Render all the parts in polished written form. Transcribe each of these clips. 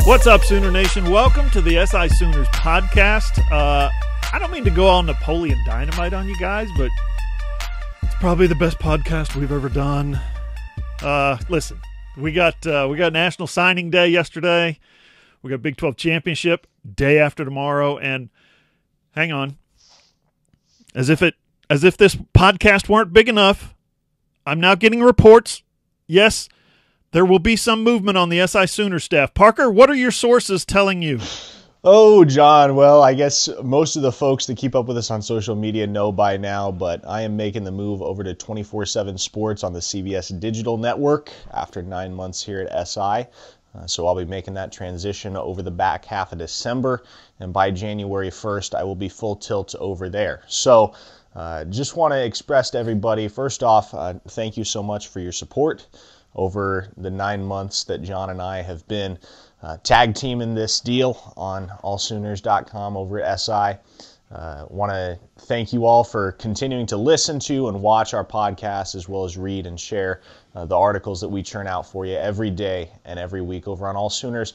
What's up, Sooner Nation? Welcome to the SI Sooners podcast. I don't mean to go all Napoleon Dynamite on you guys, but it's probably the best podcast we've ever done. Listen, we got National Signing Day yesterday. We got Big 12 Championship day after tomorrow, and hang on, as if this podcast weren't big enough, I'm now getting reports. Yes, there will be some movement on the SI Sooner staff. Parker, what are your sources telling you? Oh, John, well, I guess most of the folks that keep up with us on social media know by now, but I am making the move over to 24/7 Sports on the CBS Digital Network after 9 months here at SI. So I'll be making that transition over the back half of December, and by January 1st, I will be full tilt over there. So just want to express to everybody, first off, thank you so much for your support over the 9 months that John and I have been tag teaming this deal on allsooners.com over at SI. Want to thank you all for continuing to listen to and watch our podcast, as well as read and share the articles that we churn out for you every day and every week over on All Sooners.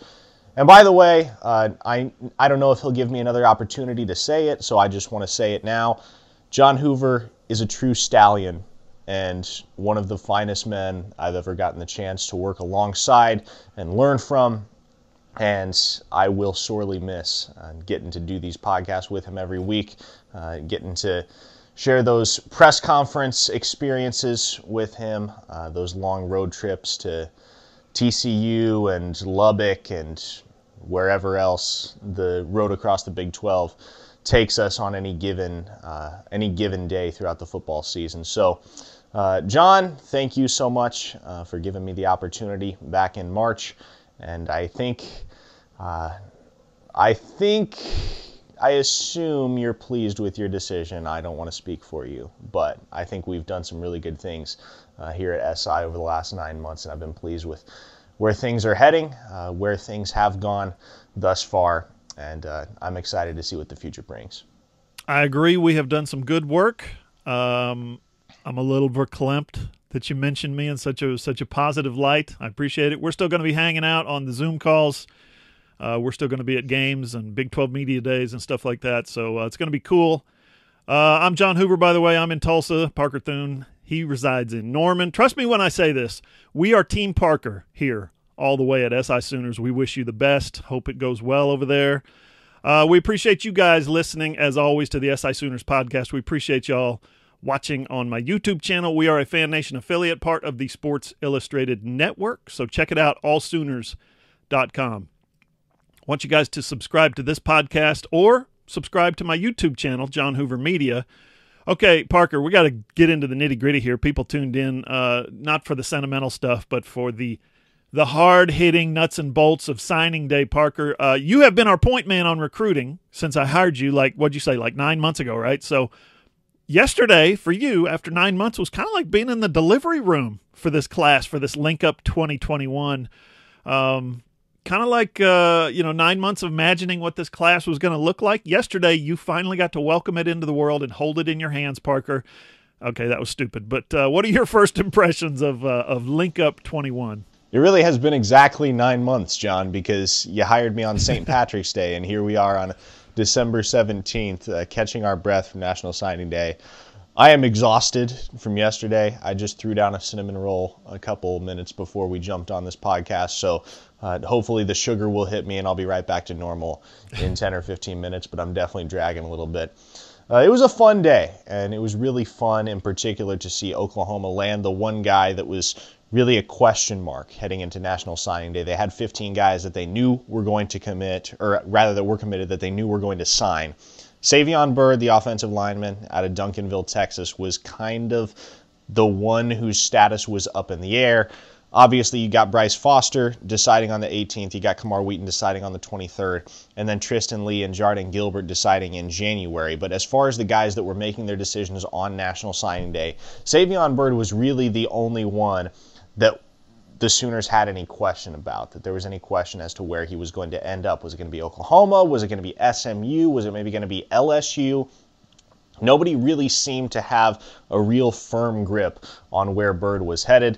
And by the way, I don't know if he'll give me another opportunity to say it, so I just want to say it now. John Hoover is a true stallion and one of the finest men I've ever gotten the chance to work alongside and learn from. And I will sorely miss getting to do these podcasts with him every week, getting to share those press conference experiences with him, those long road trips to TCU and Lubbock and wherever else the road across the Big 12 takes us on any given day throughout the football season. So, John, thank you so much for giving me the opportunity back in March. And I assume you're pleased with your decision. I don't want to speak for you, but I think we've done some really good things here at SI over the last 9 months, and I've been pleased with where things are heading, where things have gone thus far, and I'm excited to see what the future brings. I agree. We have done some good work. I'm a little verklempt that you mentioned me in such a positive light. I appreciate it. We're still going to be hanging out on the Zoom calls. We're still going to be at games and Big 12 Media Days and stuff like that, so it's going to be cool. I'm John Hoover, by the way. I'm in Tulsa. Parker Thune, he resides in Norman. Trust me when I say this. We are Team Parker here all the way at SI Sooners. We wish you the best. Hope it goes well over there. We appreciate you guys listening, as always, to the SI Sooners podcast. We appreciate y'all watching on my YouTube channel. We are a Fan Nation affiliate, part of the Sports Illustrated Network, so check it out, allsooners.com. I want you guys to subscribe to this podcast or subscribe to my YouTube channel, John Hoover Media. Okay, Parker, we got to get into the nitty-gritty here. People tuned in not for the sentimental stuff, but for the hard-hitting nuts and bolts of signing day. Parker, you have been our point man on recruiting since I hired you, like 9 months ago, right? So yesterday, for you, after 9 months, was kind of like being in the delivery room for this class, for this Link Up 2021. Kind of like, 9 months of imagining what this class was going to look like. Yesterday, you finally got to welcome it into the world and hold it in your hands, Parker. Okay, that was stupid. But what are your first impressions of Link Up 21? It really has been exactly 9 months, John, because you hired me on St. Patrick's Day, and here we are on December 17th, catching our breath from National Signing Day. I am exhausted from yesterday. I just threw down a cinnamon roll a couple minutes before we jumped on this podcast, so hopefully the sugar will hit me and I'll be right back to normal in 10 or 15 minutes, but I'm definitely dragging a little bit. It was a fun day, and it was really fun in particular to see Oklahoma land the one guy that was really a question mark heading into National Signing Day. They had 15 guys that they knew were going to commit, or rather that were committed, that they knew were going to sign. Savion Byrd, the offensive lineman out of Duncanville, Texas, was kind of the one whose status was up in the air. Obviously, you got Bryce Foster deciding on the 18th. You got Kamar Wheaton deciding on the 23rd. And then Tristan Lee and Jardin Gilbert deciding in January. But as far as the guys that were making their decisions on National Signing Day, Savion Byrd was really the only one that the Sooners had any question about, that there was any question as to where he was going to end up. Was it going to be Oklahoma? Was it going to be SMU? Was it maybe going to be LSU? Nobody really seemed to have a real firm grip on where Byrd was headed.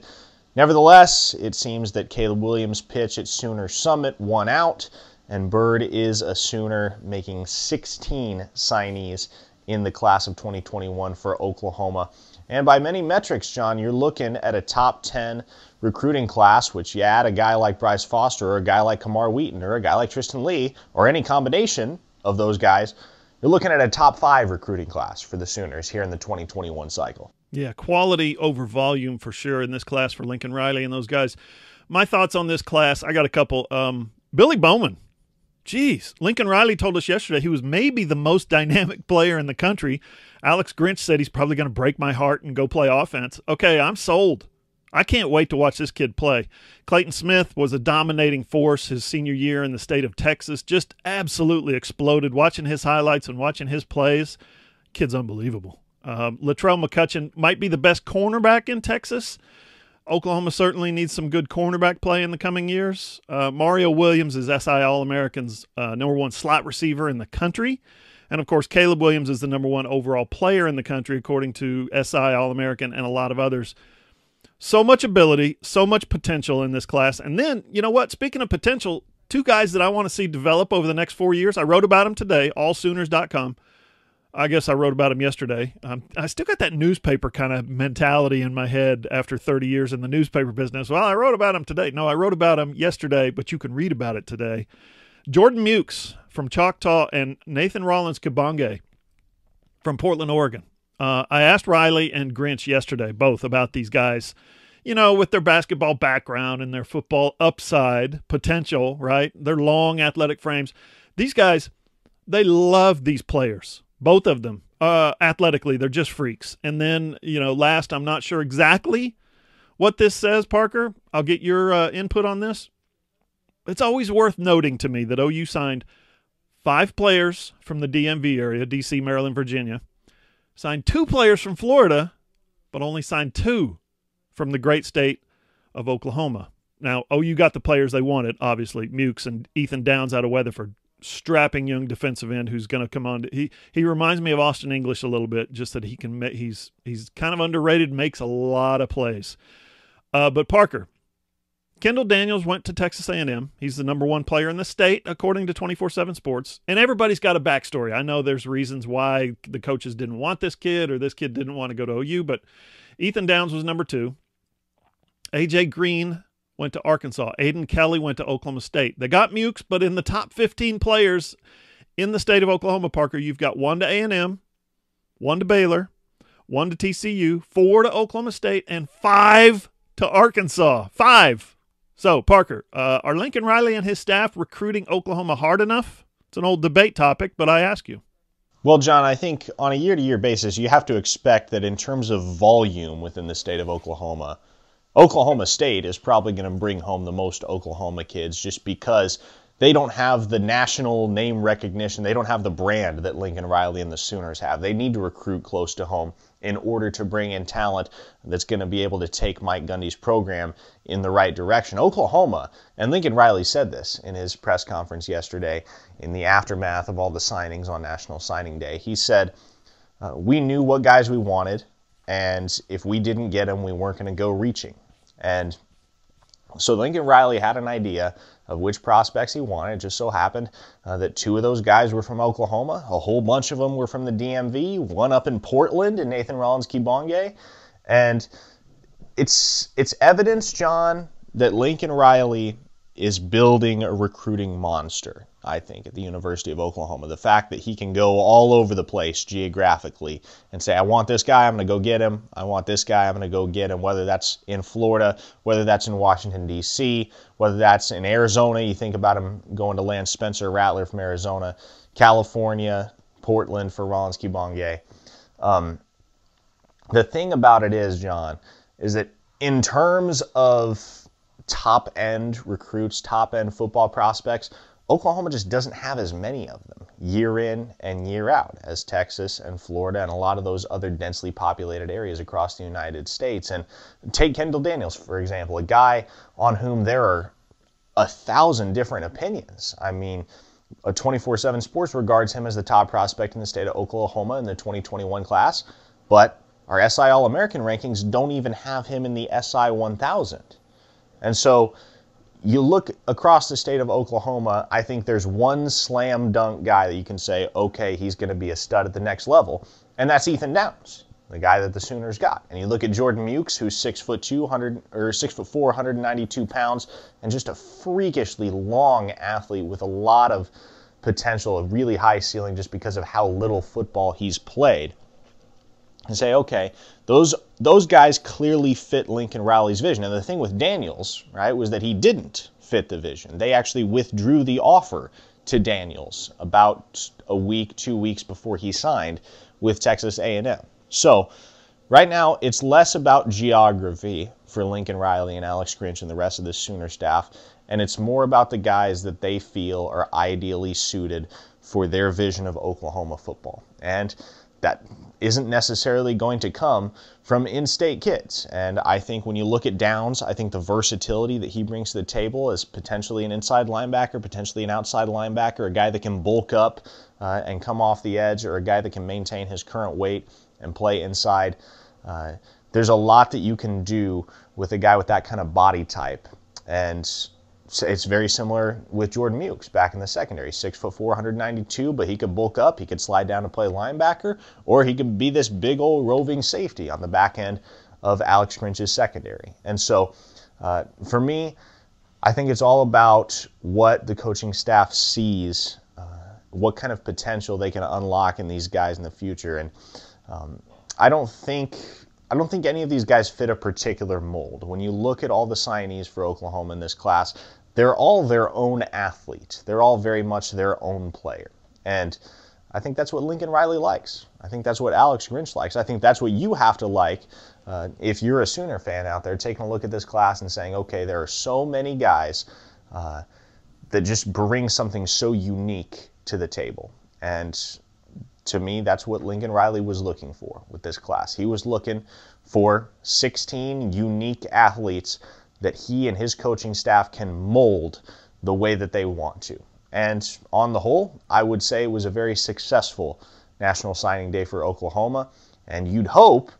Nevertheless, it seems that Caleb Williams' pitch at Sooner Summit won out, and Bird is a Sooner, making 16 signees in the class of 2021 for Oklahoma. And by many metrics, John, you're looking at a top 10 recruiting class, which you add a guy like Bryce Foster or a guy like Kamar Wheaton or a guy like Tristan Lee or any combination of those guys, you're looking at a top 5 recruiting class for the Sooners here in the 2021 cycle. Yeah, quality over volume for sure in this class for Lincoln Riley and those guys. My thoughts on this class, I got a couple. Billy Bowman. Geez, Lincoln Riley told us yesterday he was maybe the most dynamic player in the country. Alex Grinch said he's probably going to break my heart and go play offense. Okay, I'm sold. I can't wait to watch this kid play. Clayton Smith was a dominating force his senior year in the state of Texas. Just absolutely exploded. Watching his highlights and watching his plays, kid's unbelievable. Latrell McCutcheon might be the best cornerback in Texas. Oklahoma certainly needs some good cornerback play in the coming years. Mario Williams is SI All-American's number 1 slot receiver in the country. And, of course, Caleb Williams is the number 1 overall player in the country, according to SI All-American and a lot of others. So much ability, so much potential in this class. And then, you know what? Speaking of potential, 2 guys that I want to see develop over the next 4 years. I wrote about them today, allsooners.com. I guess I wrote about them yesterday. I still got that newspaper kind of mentality in my head after 30 years in the newspaper business. Well, I wrote about them today. No, I wrote about them yesterday, but you can read about it today. Jordan Mukes from Choctaw and Nathan Rollins-Kibonge from Portland, Oregon. I asked Riley and Grinch yesterday both about these guys, you know, with their basketball background and their football upside potential, right? Their long athletic frames. These guys, they love these players. Both of them, athletically, they're just freaks. And then, you know, last, I'm not sure exactly what this says, Parker. I'll get your input on this. It's always worth noting to me that OU signed 5 players from the DMV area, D.C., Maryland, Virginia, signed 2 players from Florida, but only signed 2 from the great state of Oklahoma. Now, OU got the players they wanted, obviously, Mukes and Ethan Downs out of Weatherford. Strapping young defensive end who's going to come on. He reminds me of Austin English a little bit, just that he can. He's kind of underrated, makes a lot of plays. But Parker, Kendall Daniels went to Texas A&M. He's the number 1 player in the state, according to 24/7 Sports. And everybody's got a backstory. I know there's reasons why the coaches didn't want this kid or this kid didn't want to go to OU, but Ethan Downs was number 2. A.J. Green went to Arkansas. Aiden Kelly went to Oklahoma State. They got Mukes, but in the top 15 players in the state of Oklahoma, Parker, you've got 1 to A&M, 1 to Baylor, 1 to TCU, 4 to Oklahoma State, and 5 to Arkansas. 5. So, Parker, are Lincoln Riley and his staff recruiting Oklahoma hard enough? It's an old debate topic, but I ask you. Well, John, I think on a year-to-year basis, you have to expect that in terms of volume within the state of Oklahoma, Oklahoma State is probably going to bring home the most Oklahoma kids just because they don't have the national name recognition. They don't have the brand that Lincoln Riley and the Sooners have. They need to recruit close to home in order to bring in talent that's going to be able to take Mike Gundy's program in the right direction. Oklahoma, and Lincoln Riley said this in his press conference yesterday in the aftermath of all the signings on National Signing Day. He said, we knew what guys we wanted, and if we didn't get them, we weren't going to go reaching. And so Lincoln Riley had an idea of which prospects he wanted. It just so happened that 2 of those guys were from Oklahoma. A whole bunch of them were from the DMV, 1 up in Portland and Nathan Rollins-Kibonge. And it's evidence, John, that Lincoln Riley is building a recruiting monster, I think, at the University of Oklahoma. The fact that he can go all over the place geographically and say, I want this guy, I'm going to go get him. I want this guy, I'm going to go get him, whether that's in Florida, whether that's in Washington, D.C., whether that's in Arizona. You think about him going to land Spencer Rattler from Arizona, California, Portland for Rollins-Kibonge. The thing about it is, John, is that in terms of top-end recruits, top-end football prospects, Oklahoma just doesn't have as many of them year in and year out as Texas and Florida and a lot of those other densely populated areas across the United States. And take Kendall Daniels, for example, a guy on whom there are 1,000 different opinions. I mean, 24/7 Sports regards him as the top prospect in the state of Oklahoma in the 2021 class, but Our SI All-American rankings don't even have him in the SI 1000. And so you look across the state of Oklahoma, I think there's one slam dunk guy that you can say, okay, he's going to be a stud at the next level, and that's Ethan Downs, the guy that the Sooners got. And you look at Jordan Mukes, who's 6'2", 6'4", 192 pounds, and just a freakishly long athlete with a lot of potential, a really high ceiling just because of how little football he's played. And say, okay, those guys clearly fit Lincoln Riley's vision. And the thing with Daniels, right, was that he didn't fit the vision. They actually withdrew the offer to Daniels about a week, 2 weeks before he signed with Texas A&M. So right now, it's less about geography for Lincoln Riley and Alex Grinch and the rest of the Sooner staff, and it's more about the guys that they feel are ideally suited for their vision of Oklahoma football. And that isn't necessarily going to come from in-state kids. And I think when you look at Downs, I think the versatility that he brings to the table as potentially an inside linebacker, potentially an outside linebacker, a guy that can bulk up and come off the edge, or a guy that can maintain his current weight and play inside. There's a lot that you can do with a guy with that kind of body type. And it's very similar with Jordan Mukes back in the secondary. 6'4", 192, but he could bulk up, he could slide down to play linebacker, or he could be this big old roving safety on the back end of Alex Grinch's secondary. And so for me, I think it's all about what the coaching staff sees, what kind of potential they can unlock in these guys in the future. And I don't think any of these guys fit a particular mold. When you look at all the signees for Oklahoma in this class, they're all their own athlete. They're all very much their own player. And I think that's what Lincoln Riley likes. I think that's what Alex Grinch likes. I think that's what you have to like if you're a Sooner fan out there, taking a look at this class and saying, okay, there are so many guys that just bring something so unique to the table. And to me, that's what Lincoln Riley was looking for with this class. He was looking for 16 unique athletes that he and his coaching staff can mold the way that they want to. And on the whole, I would say it was a very successful National Signing Day for Oklahoma, and you'd hope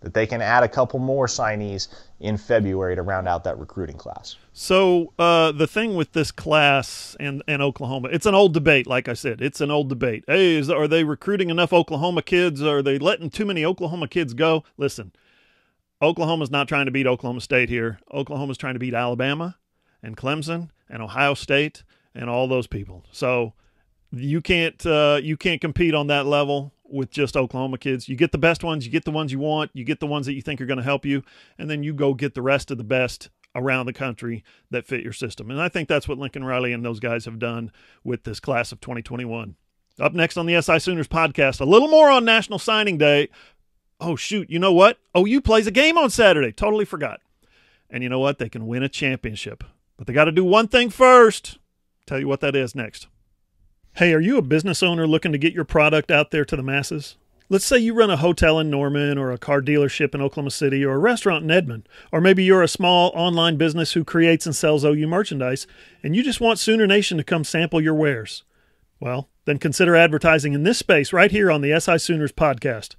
that they can add a couple more signees in February to round out that recruiting class. So the thing with this class and Oklahoma, it's an old debate, like I said. It's an old debate. Hey, are they recruiting enough Oklahoma kids? Are they letting too many Oklahoma kids go? Listen, Oklahoma's not trying to beat Oklahoma State here. Oklahoma's trying to beat Alabama and Clemson and Ohio State and all those people. So you can't compete on that level with just Oklahoma kids. You get the best ones, you get the ones you want, you get the ones that you think are going to help you, and then you go get the rest of the best around the country that fit your system. And I think that's what Lincoln Riley and those guys have done with this class of 2021. Up next on the SI Sooners podcast, a little more on National Signing Day. Oh, shoot, you know what? OU plays a game on Saturday. Totally forgot. And you know what? They can win a championship. But they got to do one thing first. Tell you what that is next. Hey, are you a business owner looking to get your product out there to the masses? Let's say you run a hotel in Norman, or a car dealership in Oklahoma City, or a restaurant in Edmond. Or maybe you're a small online business who creates and sells OU merchandise, and you just want Sooner Nation to come sample your wares. Well, then consider advertising in this space right here on the SI Sooners podcast.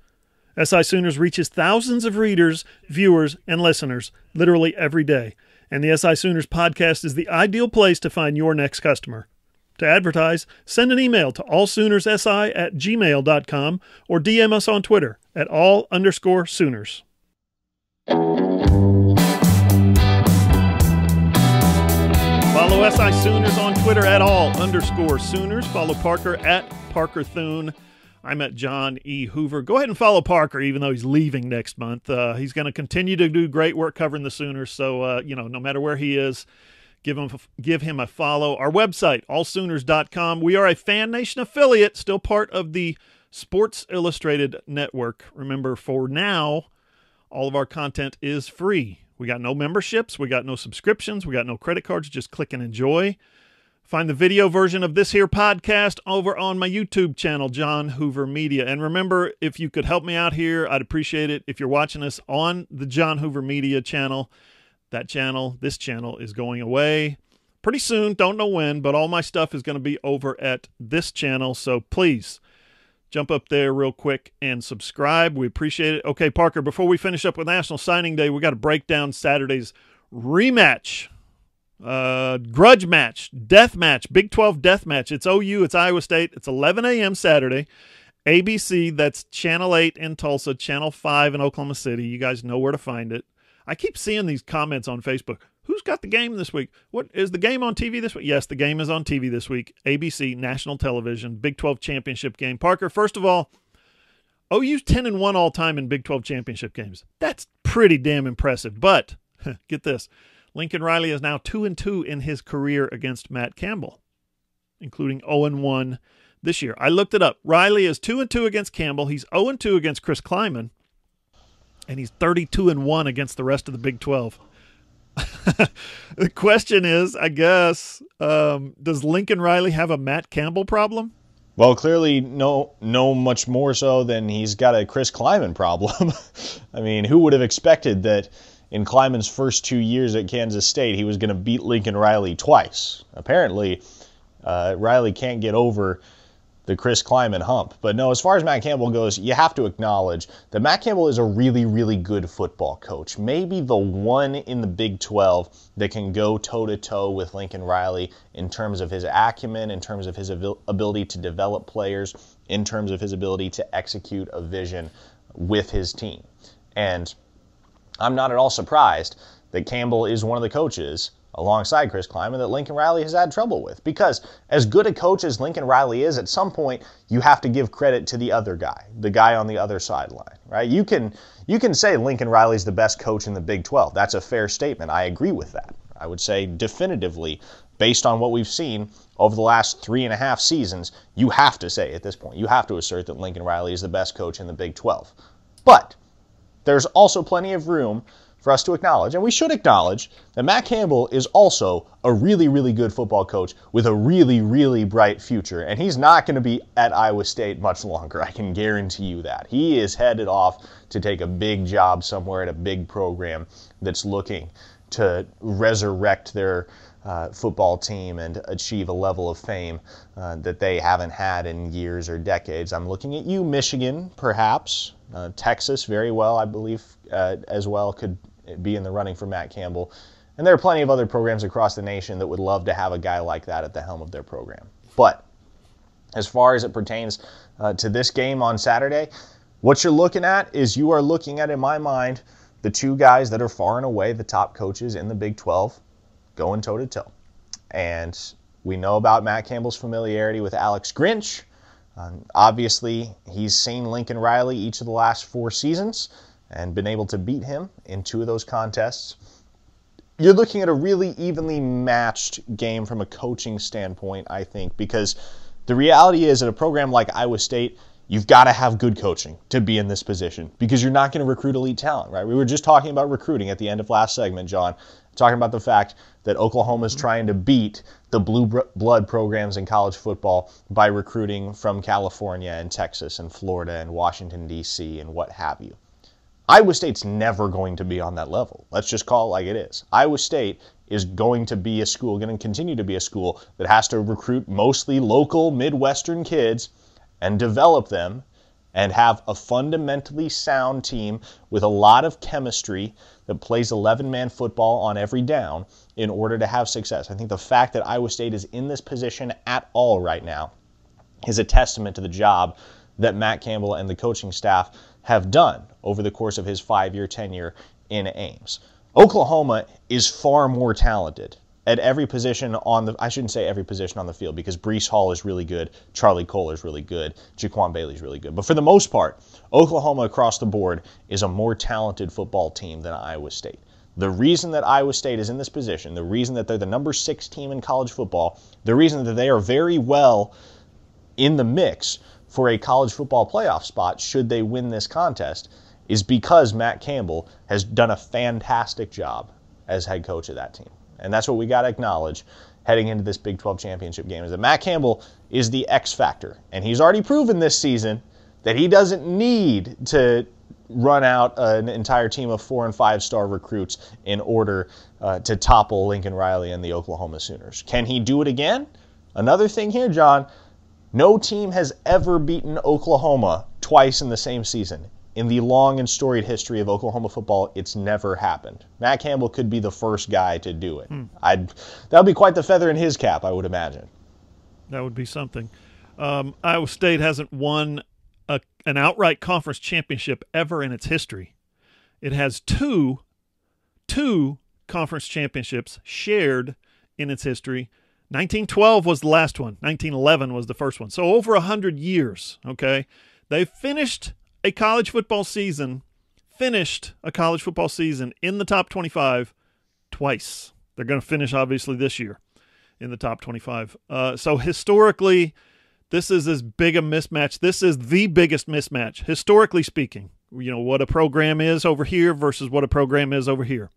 SI Sooners reaches thousands of readers, viewers, and listeners literally every day, and the SI Sooners podcast is the ideal place to find your next customer. To advertise, send an email to allsoonersi@gmail.com or DM us on Twitter at all_Sooners. Follow SI Sooners on Twitter at all_Sooners. Follow Parker at Parker Thune. I'm at John E. Hoover. Go ahead and follow Parker, even though he's leaving next month. He's going to continue to do great work covering the Sooners. So, no matter where he is, give him a follow. Our website, allsooners.com. We are a Fan Nation affiliate, still part of the Sports Illustrated network. Remember, for now, all of our content is free. We got no memberships. We got no subscriptions. We got no credit cards. Just click and enjoy. Find the video version of this here podcast over on my YouTube channel, John Hoover Media. And remember, if you could help me out here, I'd appreciate it. If you're watching us on the John Hoover Media channel, this channel is going away pretty soon. Don't know when, but all my stuff is going to be over at this channel. So please Jump up there real quick and subscribe. We appreciate it. Okay, Parker, before we finish up with National Signing Day, we got to break down Saturday's rematch, grudge match, death match, Big 12 death match. It's OU, it's Iowa State. It's 11 a.m. Saturday. ABC, that's Channel 8 in Tulsa, Channel 5 in Oklahoma City. You guys know where to find it. I keep seeing these comments on Facebook. Who's got the game this week? What is the game on TV this week? Yes, the game is on TV this week. ABC, national television, Big 12 championship game. Parker, first of all, OU's 10-1 all time in Big 12 championship games. That's pretty damn impressive. But get this, Lincoln Riley is now 2-2 in his career against Matt Campbell, including 0-1 this year. I looked it up. Riley is 2-2 against Campbell. He's 0-2 against Chris Kleiman, and he's 32-1 against the rest of the Big 12. The question is, I guess, does Lincoln Riley have a Matt Campbell problem? Well, clearly no much more so than he's got a Chris Kleiman problem. I mean, who would have expected that in Kleiman's first 2 years at Kansas State he was going to beat Lincoln Riley twice? Apparently, Riley can't get over the Chris Kleiman hump. But no, as far as Matt Campbell goes, you have to acknowledge that Matt Campbell is a really, really good football coach. Maybe the one in the Big 12 that can go toe-to-toe with Lincoln Riley in terms of his acumen, in terms of his ability to develop players, in terms of his ability to execute a vision with his team. And I'm not at all surprised that Campbell is one of the coaches alongside Chris Kleiman that Lincoln Riley has had trouble with. Because as good a coach as Lincoln Riley is, at some point you have to give credit to the other guy, the guy on the other sideline, right? You can say Lincoln Riley's the best coach in the Big 12. That's a fair statement. I agree with that. I would say definitively, based on what we've seen over the last 3.5 seasons, you have to say at this point, you have to assert that Lincoln Riley is the best coach in the Big 12. But there's also plenty of room for us to acknowledge, and we should acknowledge, that Matt Campbell is also a really, really good football coach with a really, really bright future. And he's not going to be at Iowa State much longer. I can guarantee you that. He is headed off to take a big job somewhere at a big program that's looking to resurrect their football team and achieve a level of fame that they haven't had in years or decades. I'm looking at you, Michigan, perhaps. Texas, very well, I believe, as well, could be in the running for Matt Campbell. And there are plenty of other programs across the nation that would love to have a guy like that at the helm of their program. But as far as it pertains to this game on Saturday, what you're looking at is you are looking at, in my mind, the two guys that are far and away the top coaches in the Big 12 going toe-to-toe. And we know about Matt Campbell's familiarity with Alex Grinch. Obviously, he's seen Lincoln Riley each of the last 4 seasons and been able to beat him in 2 of those contests. You're looking at a really evenly matched game from a coaching standpoint, I think, because the reality is at a program like Iowa State, you've got to have good coaching to be in this position because you're not going to recruit elite talent, right? We were just talking about recruiting at the end of last segment, John, talking about the fact that Oklahoma's trying to beat the blue blood programs in college football by recruiting from California and Texas and Florida and Washington, D.C. and what have you. Iowa State's never going to be on that level. Let's just call it like it is. Iowa State is going to be a school, going to continue to be a school that has to recruit mostly local Midwestern kids and develop them and have a fundamentally sound team with a lot of chemistry that plays 11-man football on every down in order to have success. I think the fact that Iowa State is in this position at all right now is a testament to the job that Matt Campbell and the coaching staff have done over the course of his 5-year tenure in Ames. Oklahoma is far more talented at every position on the, I shouldn't say every position on the field because Breece Hall is really good, Charlie Cole is really good, Jaquan Bailey is really good. But for the most part, Oklahoma across the board is a more talented football team than Iowa State. The reason that Iowa State is in this position, the reason that they're the number 6 team in college football, the reason that they are very well in the mix for a college football playoff spot should they win this contest is because Matt Campbell has done a fantastic job as head coach of that team. And that's what we got to acknowledge heading into this Big 12 championship game is that Matt Campbell is the X factor. And he's already proven this season that he doesn't need to run out an entire team of 4- and 5-star recruits in order to topple Lincoln Riley and the Oklahoma Sooners. Can he do it again? Another thing here, John, No team has ever beaten Oklahoma twice in the same season. In the long and storied history of Oklahoma football, it's never happened. Matt Campbell could be the first guy to do it. That would be quite the feather in his cap, I would imagine. That would be something. Iowa State hasn't won an outright conference championship ever in its history. It has two conference championships shared in its history. 1912 was the last one. 1911 was the first one. So over 100 years, okay? They've finished a college football season in the top 25 twice. They're going to finish, obviously, this year in the top 25. So historically, this is as big a mismatch. This is the biggest mismatch, historically speaking. You know, what a program is over here versus what a program is over here.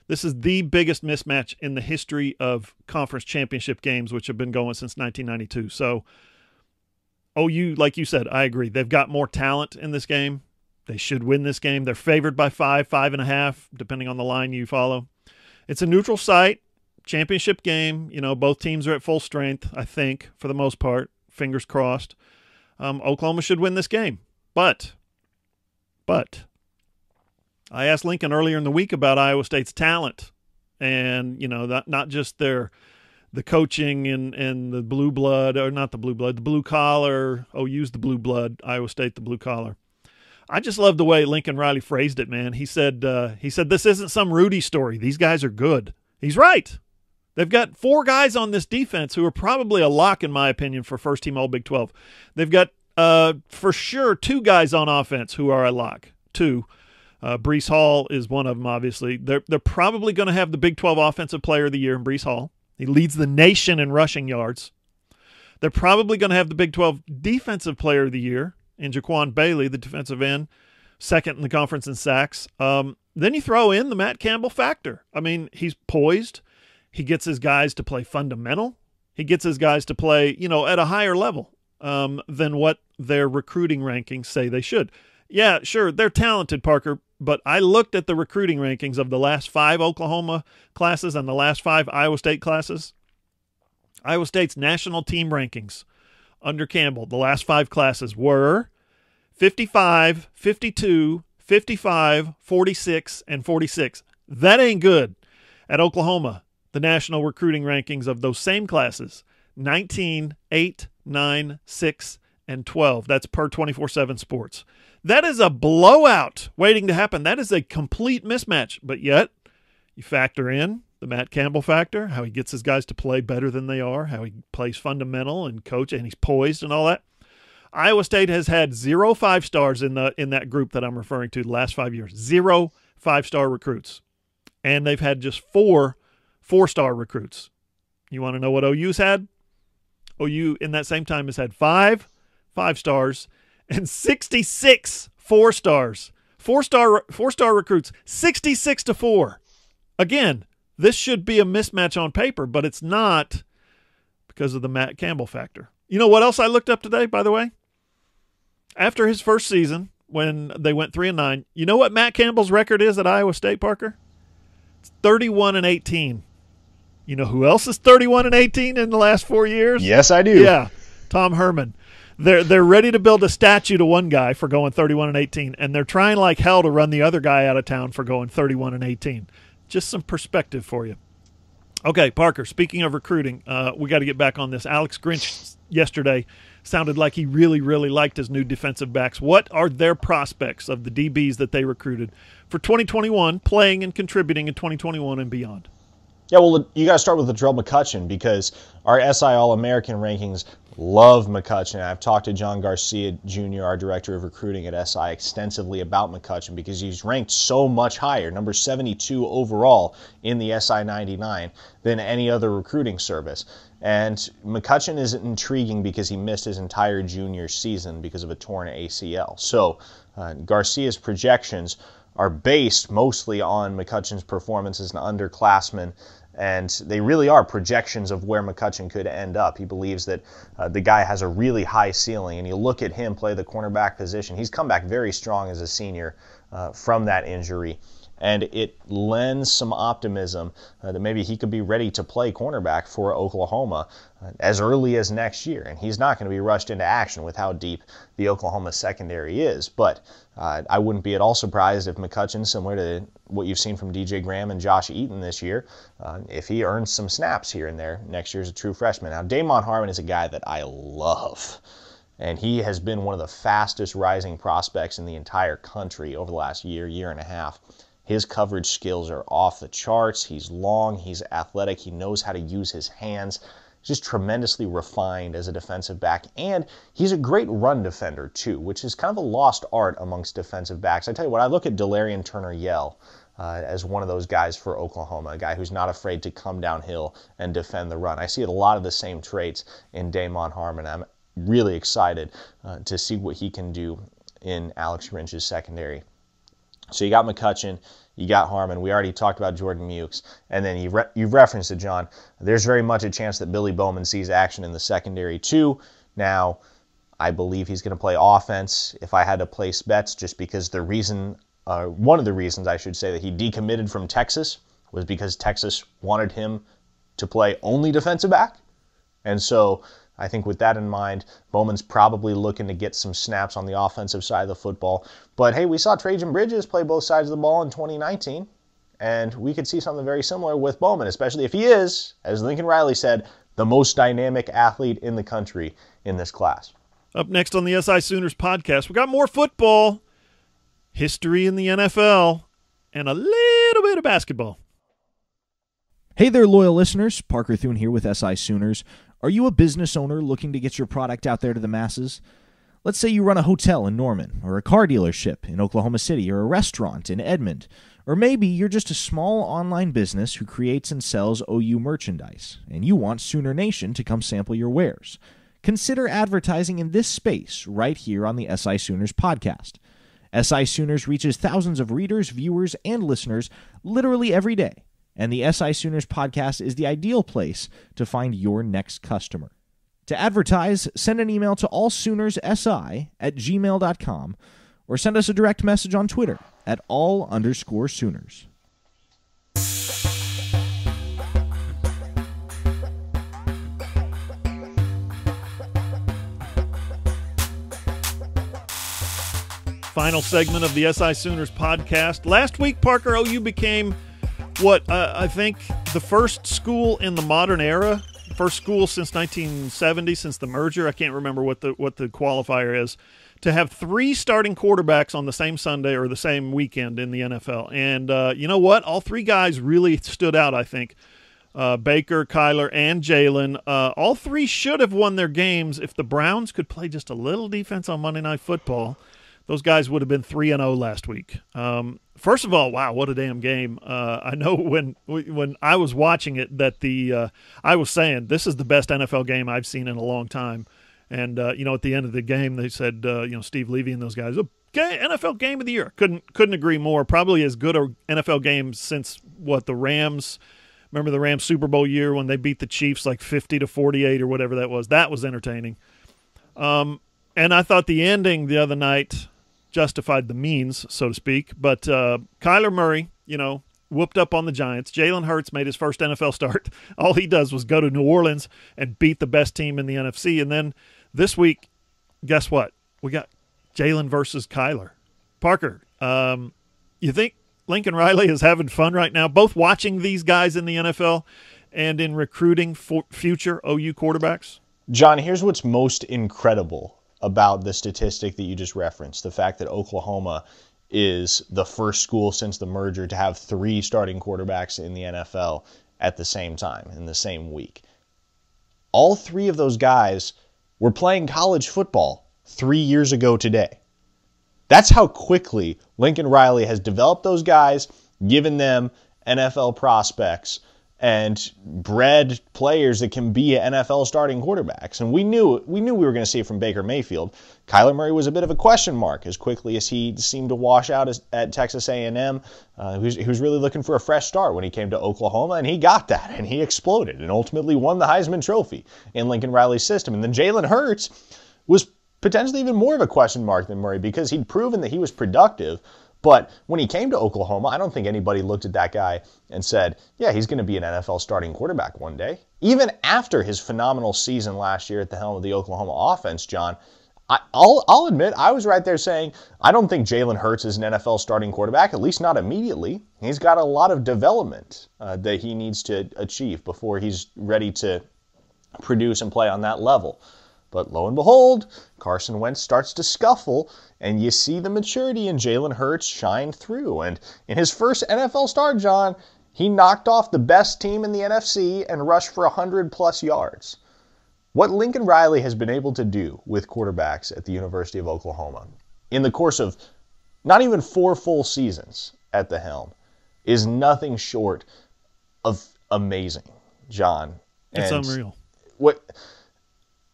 This is the biggest mismatch in the history of conference championship games, which have been going since 1992. So, OU, like you said, I agree. They've got more talent in this game. They should win this game. They're favored by 5.5, depending on the line you follow. It's a neutral site, championship game. You know, both teams are at full strength, I think, for the most part. Fingers crossed. Oklahoma should win this game. But I asked Lincoln earlier in the week about Iowa State's talent, and, you know, not just the coaching and the blue blood, or not the blue blood, the blue collar. OU's the blue blood, Iowa State the blue collar. I just love the way Lincoln Riley phrased it, man. He said this isn't some Rudy story. These guys are good. He's right. They've got 4 guys on this defense who are probably a lock, in my opinion, for first-team All-Big 12. They've got, for sure, 2 guys on offense who are a lock. 2. Breece Hall is one of them, obviously. They're probably going to have the Big 12 Offensive Player of the Year in Breece Hall. He leads the nation in rushing yards. They're probably going to have the Big 12 Defensive Player of the Year in Jaquan Bailey, the defensive end, second in the conference in sacks. Then you throw in the Matt Campbell factor. I mean, he's poised. He gets his guys to play fundamental. He gets his guys to play, you know, at a higher level than what their recruiting rankings say they should. Yeah, sure, they're talented, Parker, but I looked at the recruiting rankings of the last 5 Oklahoma classes and the last 5 Iowa State classes. Iowa State's national team rankings under Campbell, the last 5 classes were 55, 52, 55, 46, and 46. That ain't good. At Oklahoma, the national recruiting rankings of those same classes, 19, 8, 9, 6, and 12. That's per 24/7 Sports. That is a blowout waiting to happen. That is a complete mismatch. But yet, you factor in the Matt Campbell factor, how he gets his guys to play better than they are, how he plays fundamental and coach, and he's poised and all that. Iowa State has had 0 5-stars in that group that I'm referring to the last 5 years. 0 5-star recruits. And they've had just 4 4-star recruits. You want to know what OU's had? OU in that same time has had 5 5-stars and 66 4-stars. 4-star recruits, 66-4. Again, this should be a mismatch on paper, but it's not because of the Matt Campbell factor. You know what else I looked up today, by the way? After his first season, when they went 3-9, you know what Matt Campbell's record is at Iowa State, Parker? It's 31-18. You know who else is 31-18 in the last 4 years? Yes, I do. Yeah, Tom Herman. They're ready to build a statue to one guy for going 31-18, and they're trying like hell to run the other guy out of town for going 31-18. Just some perspective for you. Okay, Parker, speaking of recruiting, we got to get back on this. Alex Grinch yesterday sounded like he really, really liked his new defensive backs. What are their prospects of the DBs that they recruited for 2021, playing and contributing in 2021 and beyond? Yeah, well, you got to start with Latrell McCutcheon because our SI All-American rankings love McCutcheon. I've talked to John Garcia Jr., our director of recruiting at SI, extensively about McCutcheon because he's ranked so much higher, number 72 overall in the SI 99, than any other recruiting service. And McCutcheon is intriguing because he missed his entire junior season because of a torn ACL. So Garcia's projections are based mostly on McCutcheon's performance as an underclassman, and they really are projections of where McCutcheon could end up. He believes that the guy has a really high ceiling, and you look at him play the cornerback position. He's come back very strong as a senior from that injury, and it lends some optimism that maybe he could be ready to play cornerback for Oklahoma as early as next year. And he's not going to be rushed into action with how deep the Oklahoma secondary is. But I wouldn't be at all surprised if McCutcheon, similar to what you've seen from DJ Graham and Josh Eaton this year, if he earns some snaps here and there next year as a true freshman. Now, Damon Harmon is a guy that I love. And he has been one of the fastest rising prospects in the entire country over the last year and a half. His coverage skills are off the charts. He's long, he's athletic, he knows how to use his hands. He's just tremendously refined as a defensive back. And he's a great run defender, too, which is kind of a lost art amongst defensive backs. I tell you what, I look at Delarian Turner-Yell as one of those guys for Oklahoma, a guy who's not afraid to come downhill and defend the run. I see a lot of the same traits in Damon Harmon. I'm really excited to see what he can do in Alex Grinch's secondary. So you got McCutcheon, you got Harmon. We already talked about Jordan Mukes. And then you've referenced it, John. There's very much a chance that Billy Bowman sees action in the secondary too. Now, I believe he's going to play offense if I had to place bets, just because one of the reasons I should say that he decommitted from Texas was because Texas wanted him to play only defensive back. And so I think with that in mind, Bowman's probably looking to get some snaps on the offensive side of the football. But hey, we saw Trajan Bridges play both sides of the ball in 2019, and we could see something very similar with Bowman, especially if he is, as Lincoln Riley said, the most dynamic athlete in the country in this class. Up next on the SI Sooners podcast, we got more football, history in the NFL, and a little bit of basketball. Hey there, loyal listeners. Parker Thune here with SI Sooners. Are you a business owner looking to get your product out there to the masses? Let's say you run a hotel in Norman, or a car dealership in Oklahoma City, or a restaurant in Edmond. Or maybe you're just a small online business who creates and sells OU merchandise, and you want Sooner Nation to come sample your wares. Consider advertising in this space right here on the SI Sooners podcast. SI Sooners reaches thousands of readers, viewers, and listeners literally every day. And the SI Sooners podcast is the ideal place to find your next customer. To advertise, send an email to allsoonerssi@gmail.com or send us a direct message on Twitter at @all_Sooners. Final segment of the SI Sooners podcast. Last week, Parker, OU became I think the first school in the modern era, first school since 1970, since the merger. I can't remember what the qualifier is, to have 3 starting quarterbacks on the same Sunday or the same weekend in the NFL. And you know what? All 3 guys really stood out, I think. Baker, Kyler, and Jalen. All 3 should have won their games if the Browns could play just a little defense on Monday Night Football. Those guys would have been 3-0 last week. First of all, wow, what a damn game. I know when I was watching it that I was saying this is the best NFL game I've seen in a long time. And, at the end of the game, they said, Steve Levy and those guys, NFL game of the year. Couldn't agree more. Probably as good an NFL game since, the Rams. Remember the Rams Super Bowl year when they beat the Chiefs like 50-48 or whatever that was? That was entertaining. And I thought the ending the other night justified the means, so to speak. But Kyler Murray, whooped up on the Giants. Jalen Hurts made his first NFL start. All he does was go to New Orleans and beat the best team in the NFC. And then this week, guess what? We got Jalen versus Kyler. Parker, you think Lincoln Riley is having fun right now, both watching these guys in the NFL and in recruiting for future OU quarterbacks? John, here's what's most incredible about the statistic that you just referenced, the fact that Oklahoma is the first school since the merger to have 3 starting quarterbacks in the NFL at the same time, in the same week. All 3 of those guys were playing college football 3 years ago today. That's how quickly Lincoln Riley has developed those guys, given them NFL prospects, and bred players that can be NFL starting quarterbacks. And we knew we were going to see it from Baker Mayfield. Kyler Murray was a bit of a question mark as quickly as he seemed to wash out at Texas A&M. He was really looking for a fresh start when he came to Oklahoma, and he got that, and he exploded and ultimately won the Heisman Trophy in Lincoln Riley's system. And then Jalen Hurts was potentially even more of a question mark than Murray because he'd proven that he was productive, But when he came to Oklahoma, I don't think anybody looked at that guy and said, yeah, he's going to be an NFL starting quarterback one day. Even after his phenomenal season last year at the helm of the Oklahoma offense, John, I'll admit, I was right there saying, I don't think Jalen Hurts is an NFL starting quarterback, at least not immediately. He's got a lot of development that he needs to achieve before he's ready to produce and play on that level. But lo and behold, Carson Wentz starts to scuffle, and you see the maturity in Jalen Hurts shine through. And in his first NFL start, John, he knocked off the best team in the NFC and rushed for 100-plus yards. What Lincoln Riley has been able to do with quarterbacks at the University of Oklahoma in the course of not even 4 full seasons at the helm is nothing short of amazing, John. It's unreal.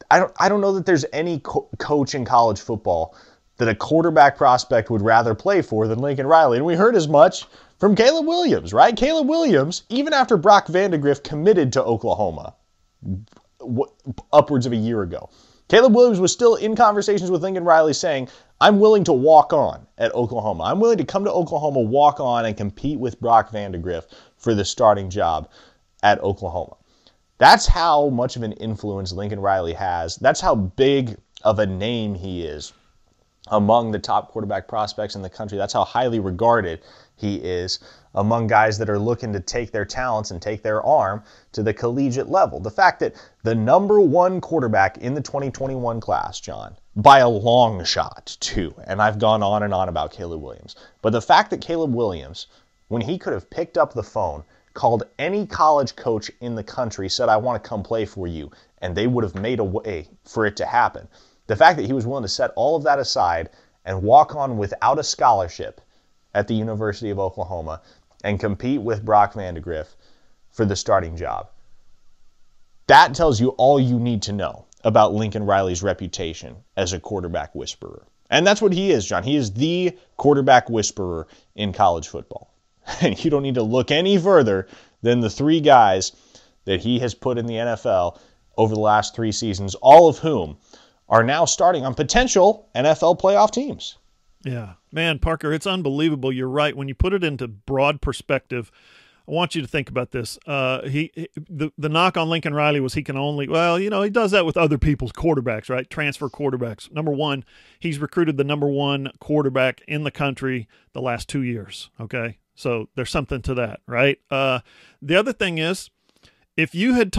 I don't know that there's any coach in college football that a quarterback prospect would rather play for than Lincoln Riley. And we heard as much from Caleb Williams, right? Caleb Williams, even after Brock Vandagriff committed to Oklahoma upwards of a year ago, Caleb Williams was still in conversations with Lincoln Riley saying, I'm willing to walk on at Oklahoma. I'm willing to come to Oklahoma, walk on, and compete with Brock Vandagriff for the starting job at Oklahoma. That's how much of an influence Lincoln Riley has. That's how big of a name he is among the top quarterback prospects in the country. That's how highly regarded he is among guys that are looking to take their talents and take their arm to the collegiate level. The fact that the number 1 quarterback in the 2021 class, John, by a long shot, too, and I've gone on and on about Caleb Williams, but the fact that Caleb Williams, when he could have picked up the phone, called any college coach in the country, said, I want to come play for you, and they would have made a way for it to happen. The fact that he was willing to set all of that aside and walk on without a scholarship at the University of Oklahoma and compete with Brock Vandagriff for the starting job. That tells you all you need to know about Lincoln Riley's reputation as a quarterback whisperer. And that's what he is, John. He is the quarterback whisperer in college football. And you don't need to look any further than the 3 guys that he has put in the NFL over the last 3 seasons, all of whom are now starting on potential NFL playoff teams. Yeah. Man, Parker, it's unbelievable. You're right. When you put it into broad perspective, I want you to think about this. The knock on Lincoln Riley was he can only, he does that with other people's quarterbacks, right? Transfer quarterbacks. Number 1, he's recruited the number 1 quarterback in the country the last 2 years, okay? So there's something to that, right? The other thing is, if you had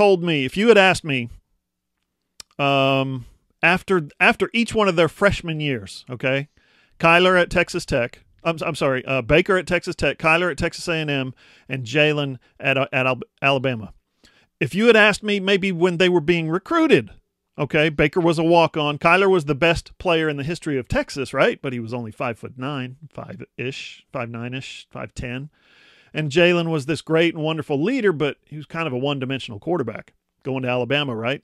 asked me after each one of their freshman years, okay, Kyler at Texas Tech, Baker at Texas Tech, Kyler at Texas A&M, and Jalen at Alabama. If you had asked me maybe when they were being recruited, okay, Baker was a walk-on. Kyler was the best player in the history of Texas, right? But he was only 5'9", 5-ish, 5'9"-ish, 5'10". And Jalen was this great and wonderful leader, but he was kind of a one-dimensional quarterback going to Alabama, right?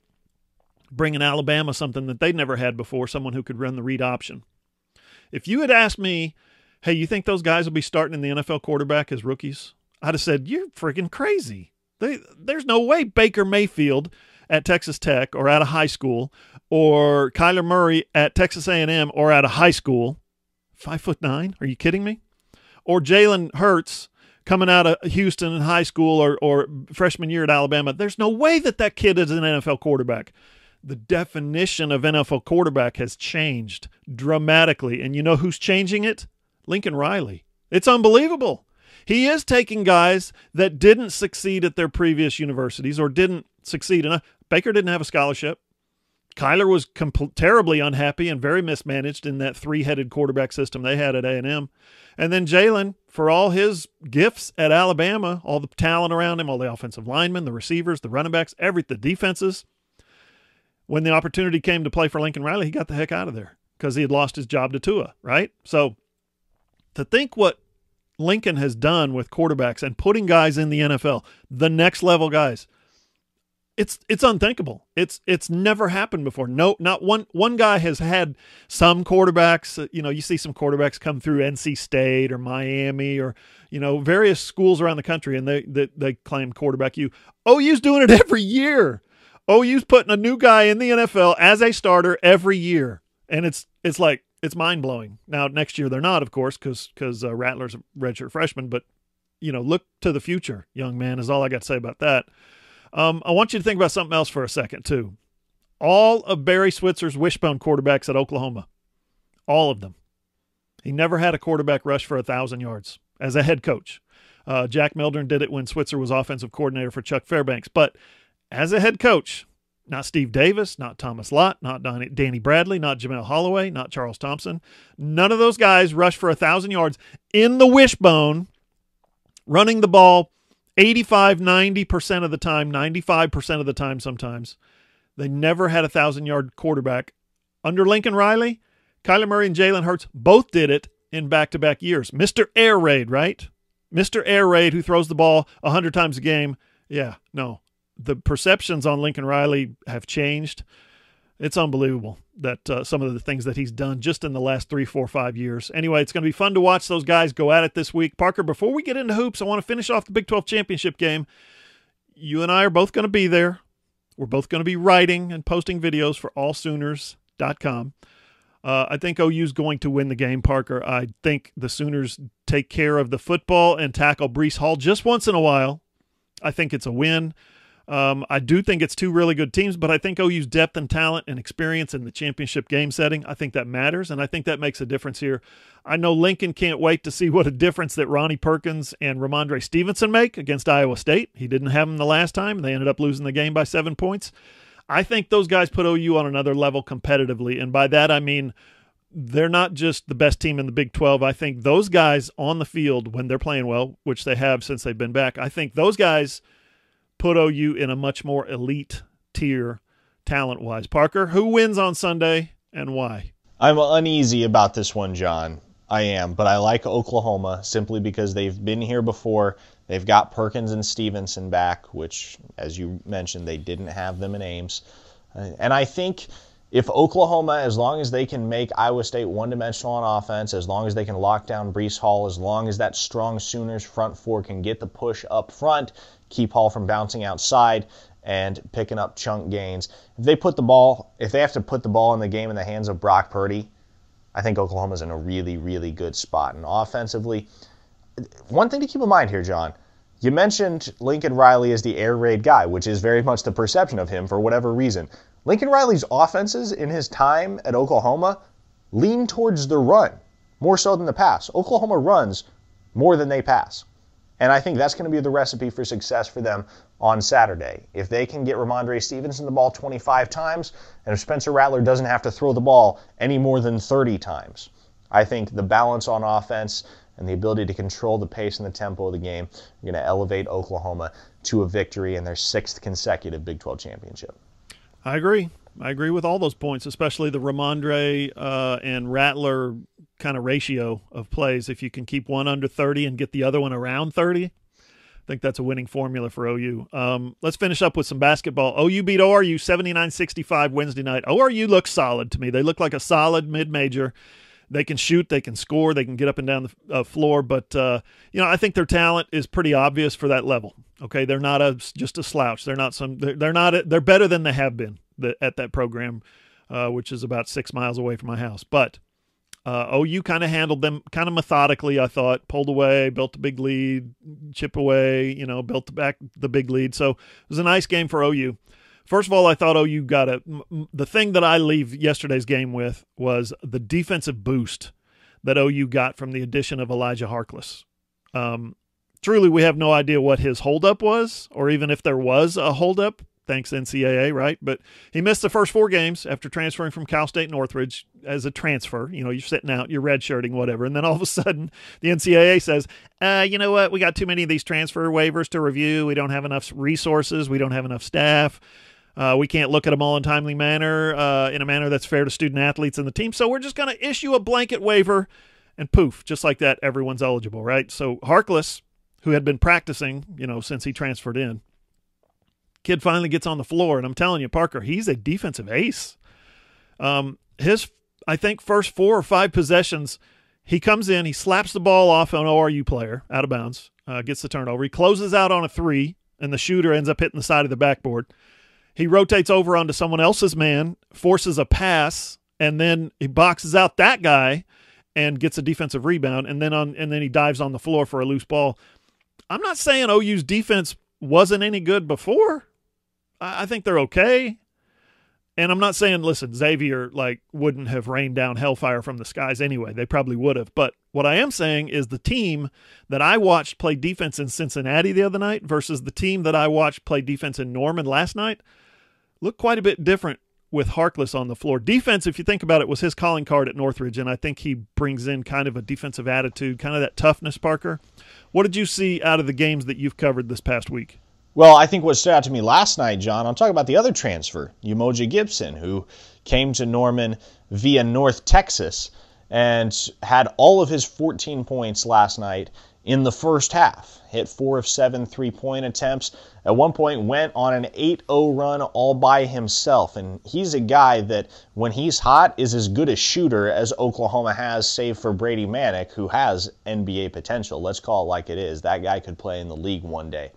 Bringing Alabama something that they'd never had before, someone who could run the read option. If you had asked me, hey, you think those guys will be starting in the NFL quarterback as rookies? I'd have said, you're freaking crazy. There's no way Baker Mayfield at Texas Tech or at a high school, or Kyler Murray at Texas A&M or at a high school, 5'9", are you kidding me? Or Jalen Hurts coming out of Houston in high school or freshman year at Alabama. There's no way that kid is an NFL quarterback. The definition of NFL quarterback has changed dramatically. And you know who's changing it? Lincoln Riley. It's unbelievable. He is taking guys that didn't succeed at their previous universities or didn't succeed enough. Baker didn't have a scholarship. Kyler was terribly unhappy and very mismanaged in that 3-headed quarterback system they had at A&M. And then Jalen, for all his gifts at Alabama, all the talent around him, all the offensive linemen, the receivers, the running backs, the defenses, when the opportunity came to play for Lincoln Riley, he got the heck out of there because he had lost his job to Tua, right? So to think what Lincoln has done with quarterbacks and putting guys in the NFL, the next level guys, it's unthinkable. It's never happened before. No, not one guy has had some quarterbacks. You see some quarterbacks come through NC State or Miami or various schools around the country, and they claim quarterback U. OU's doing it every year. OU's putting a new guy in the NFL as a starter every year, and it's it's mind-blowing. Now, next year they're not, of course, because Rattler's a redshirt freshman, but, look to the future, young man, is all I got to say about that. I want you to think about something else for a second, too. All of Barry Switzer's wishbone quarterbacks at Oklahoma, all of them, he never had a quarterback rush for 1,000 yards as a head coach. Jack Mildren did it when Switzer was offensive coordinator for Chuck Fairbanks. But as a head coach, not Steve Davis, not Thomas Lott, not Danny Bradley, not Jamel Holloway, not Charles Thompson. None of those guys rushed for 1,000 yards in the wishbone, running the ball 85, 90% of the time, 95% of the time sometimes. They never had a 1,000-yard quarterback. Under Lincoln Riley, Kyler Murray and Jalen Hurts both did it in back-to-back years. Mr. Air Raid, right? Mr. Air Raid, who throws the ball 100 times a game. Yeah, no. The perceptions on Lincoln Riley have changed. It's unbelievable that some of the things that he's done just in the last 3, 4, 5 years. Anyway, it's going to be fun to watch those guys go at it this week. Parker, before we get into hoops, I want to finish off the Big 12 championship game. You and I are both going to be there. We're both going to be writing and posting videos for allsooners.com. I think OU's going to win the game, Parker. I think the Sooners take care of the football and tackle Breece Hall just once in a while. I think it's a win. I do think it's two really good teams, but I think OU's depth and talent and experience in the championship game setting, I think that matters, and I think that makes a difference here. I know Lincoln can't wait to see what a difference that Ronnie Perkins and Ramondre Stevenson make against Iowa State. He didn't have them the last time. They ended up losing the game by 7 points. I think those guys put OU on another level competitively, and by that I mean they're not just the best team in the Big 12. I think those guys on the field when they're playing well, which they have since they've been back, I think those guys put OU in a much more elite tier talent-wise. Parker, who wins on Sunday and why? I'm uneasy about this one, John. I am, but I like Oklahoma simply because they've been here before. They've got Perkins and Stevenson back, which, as you mentioned, they didn't have them in Ames. And I think if Oklahoma, as long as they can make Iowa State one-dimensional on offense, as long as they can lock down Breece Hall, as long as that strong Sooners front four can get the push up front, keep Hall from bouncing outside and picking up chunk gains. If they have to put the ball in the game in the hands of Brock Purdy, I think Oklahoma's in a really, really good spot. And offensively, one thing to keep in mind here, John, you mentioned Lincoln Riley as the air raid guy, which is very much the perception of him for whatever reason. Lincoln Riley's offenses in his time at Oklahoma lean towards the run more so than the pass. Oklahoma runs more than they pass. And I think that's going to be the recipe for success for them on Saturday. If they can get Ramondre Stevenson the ball 25 times, and if Spencer Rattler doesn't have to throw the ball any more than 30 times, I think the balance on offense and the ability to control the pace and the tempo of the game are going to elevate Oklahoma to a victory in their 6th consecutive Big 12 championship. I agree. I agree with all those points, especially the Ramondre and Rattler kind of ratio of plays. If you can keep one under 30 and get the other one around 30, I think that's a winning formula for OU. Let's finish up with some basketball. OU beat ORU 79-65 Wednesday night. ORU looks solid to me. They look like a solid mid-major. They can shoot, they can score, they can get up and down the floor, but I think their talent is pretty obvious for that level. Okay, they're not just a slouch. They're better than they have been at that program, which is about 6 miles away from my house. But OU kind of handled them kind of methodically, I thought, pulled away, built a big lead, chip away, built back the big lead. So it was a nice game for OU. First of all, I thought OU got the thing that I leave yesterday's game with was the defensive boost that OU got from the addition of Elijah Harkless. Truly, we have no idea what his holdup was, or even if there was a holdup, thanks NCAA, right? But he missed the first 4 games after transferring from Cal State Northridge as a transfer. You're sitting out, you're redshirting, whatever. And then all of a sudden, the NCAA says, you know what? We got too many of these transfer waivers to review. We don't have enough resources. We don't have enough staff. We can't look at them all in a timely manner, in a manner that's fair to student athletes and the team. So we're just going to issue a blanket waiver, and poof, just like that, everyone's eligible, right? So Harkless, who had been practicing, since he transferred in, kid finally gets on the floor, and I'm telling you, Parker, he's a defensive ace. His, I think, first 4 or 5 possessions, he comes in, he slaps the ball off an ORU player out of bounds, gets the turnover. He closes out on a 3, and the shooter ends up hitting the side of the backboard. He rotates over onto someone else's man, forces a pass, and then he boxes out that guy and gets a defensive rebound, and then he dives on the floor for a loose ball. I'm not saying OU's defense wasn't any good before. I think they're okay. And I'm not saying, listen, Xavier wouldn't have rained down hellfire from the skies anyway. They probably would have. But what I am saying is the team that I watched play defense in Cincinnati the other night versus the team that I watched play defense in Norman last night looked quite a bit different with Harkless on the floor. Defense, if you think about it, was his calling card at Northridge, and I think he brings in kind of a defensive attitude, kind of that toughness, Parker. What did you see out of the games that you've covered this past week? Well, I think what stood out to me last night, John, I'm talking about the other transfer, Umoja Gibson, who came to Norman via North Texas and had all of his 14 points last night in the first half. Hit 4 of 7 3-point attempts. At one point went on an 8-0 run all by himself. And he's a guy that, when he's hot, is as good a shooter as Oklahoma has, save for Brady Manick, who has NBA potential. Let's call it like it is. That guy could play in the league one day.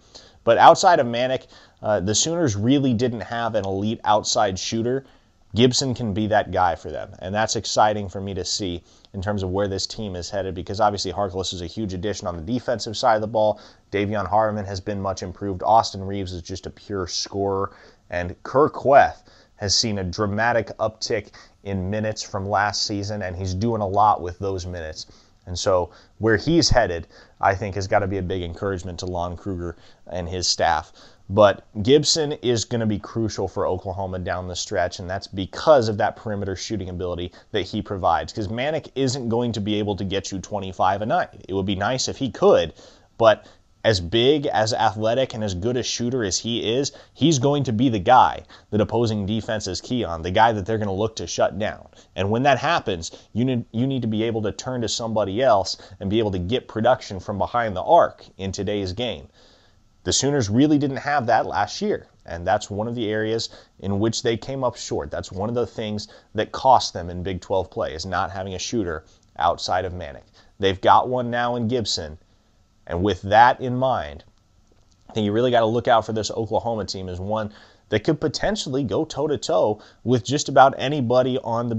But outside of Manick, the Sooners really didn't have an elite outside shooter. Gibson can be that guy for them, and that's exciting for me to see in terms of where this team is headed, because obviously Harkless is a huge addition on the defensive side of the ball. Davion Harmon has been much improved. Austin Reeves is just a pure scorer, and Kirk Queth has seen a dramatic uptick in minutes from last season, and he's doing a lot with those minutes. And so where he's headed, I think, has got to be a big encouragement to Lon Kruger and his staff. But Gibson is going to be crucial for Oklahoma down the stretch, and that's because of that perimeter shooting ability that he provides. Because Manick isn't going to be able to get you 25 a night. It would be nice if he could, but as big, as athletic, and as good a shooter as he is, he's going to be the guy that opposing defenses key on, the guy that they're going to look to shut down. And when that happens, you need to be able to turn to somebody else and be able to get production from behind the arc in today's game. The Sooners really didn't have that last year, and that's one of the areas in which they came up short. That's one of the things that cost them in Big 12 play, is not having a shooter outside of Manick. They've got one now in Gibson, and with that in mind, I think you really got to look out for this Oklahoma team as one that could potentially go toe-to-toe with just about anybody in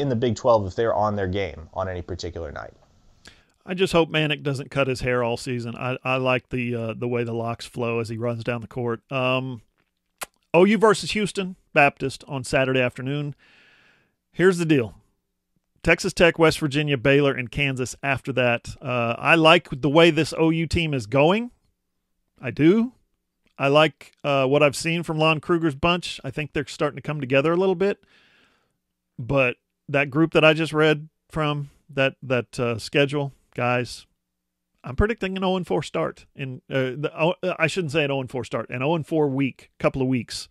the Big 12 if they're on their game on any particular night. I just hope Manick doesn't cut his hair all season. I like the way the locks flow as he runs down the court. OU versus Houston Baptist on Saturday afternoon. Here's the deal. Texas Tech, West Virginia, Baylor, and Kansas after that. I like the way this OU team is going. I do. I like what I've seen from Lon Kruger's bunch. I think they're starting to come together a little bit. But that group that I just read from, that schedule, guys, I'm predicting an 0-4 start. I shouldn't say an 0-4 start, an 0-4 couple of weeks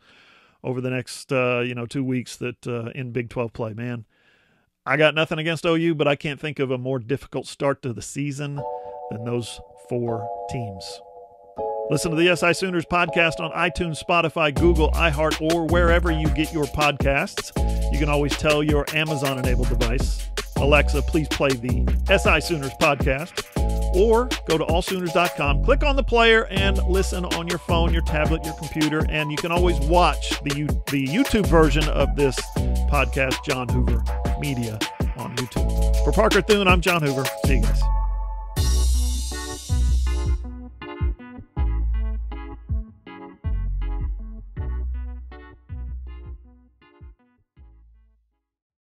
over the next 2 weeks that in Big 12 play. Man, I got nothing against OU, but I can't think of a more difficult start to the season than those 4 teams. Listen to the SI Sooners podcast on iTunes, Spotify, Google, iHeart, or wherever you get your podcasts. You can always tell your Amazon-enabled device, Alexa, please play the SI Sooners podcast, or go to allsooners.com, click on the player, and listen on your phone, your tablet, your computer, and you can always watch the YouTube version of this podcast, John Hoover Media, on YouTube. For Parker Thune, I'm John Hoover. See you guys.